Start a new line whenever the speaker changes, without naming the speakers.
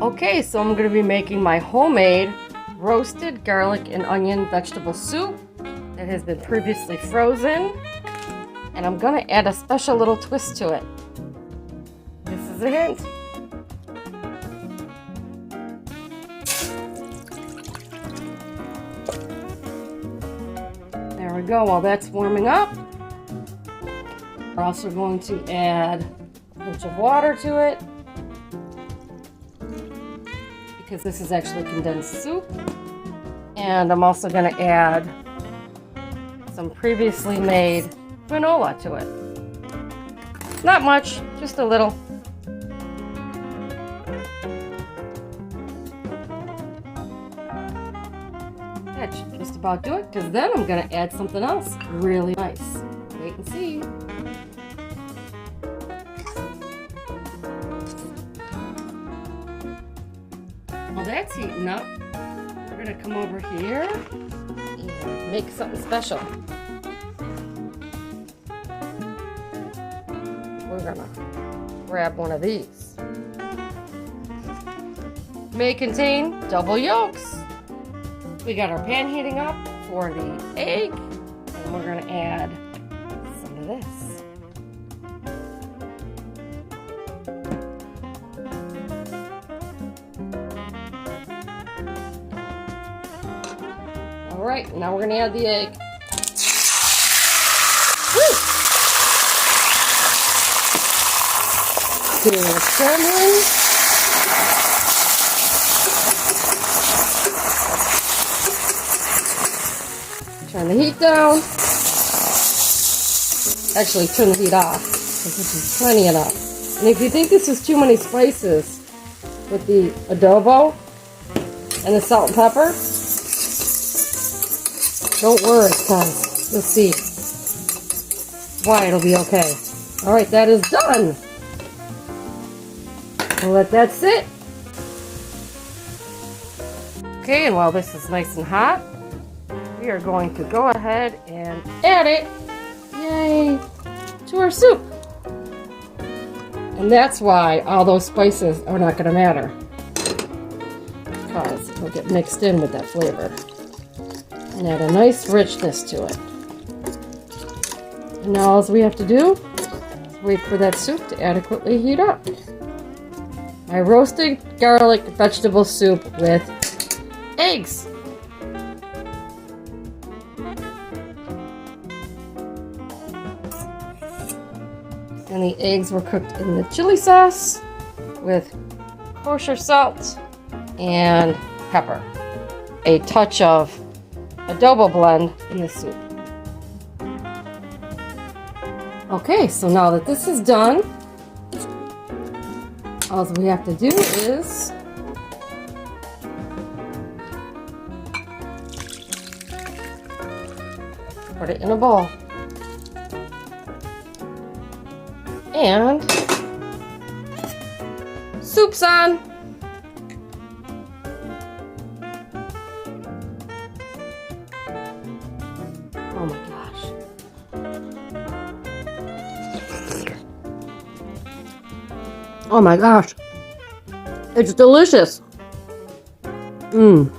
Okay, so I'm going to be making my homemade roasted garlic and onion vegetable soup that has been previously frozen. And I'm going to add a special little twist to it. This is a hint. There we go. While that's warming up, we're also going to add a pinch of water to it, because this is actually condensed soup. And I'm also going to add some previously made granola to it. Not much, just a little. That should just about do it, because then I'm going to add something else really nice. Wait and see. While that's heating up, we're going to come over here and make something special. We're going to grab one of these. May contain double yolks. We got our pan heating up for the egg, and we're going to add some of this. All right, now we're going to add the egg. Woo! Doing a scrambling. Turn the heat down. Actually, turn the heat off, because this is plenty enough. And if you think this is too many spices with the adobo and the salt and pepper, don't worry, because you'll see why it'll be okay. All right, that is done. We'll let that sit. Okay, and while this is nice and hot, we are going to go ahead and add it, yay, to our soup. And that's why all those spices are not going to matter, because it'll get mixed in with that flavor and add a nice richness to it. And now all we have to do is wait for that soup to adequately heat up. My roasted garlic vegetable soup with eggs. And the eggs were cooked in the chili sauce with kosher salt and pepper. A touch of adobo blend in the soup. Okay, so now that this is done, all we have to do is put it in a bowl. And soup's on. Oh my gosh. Oh my gosh. It's delicious. Mmm.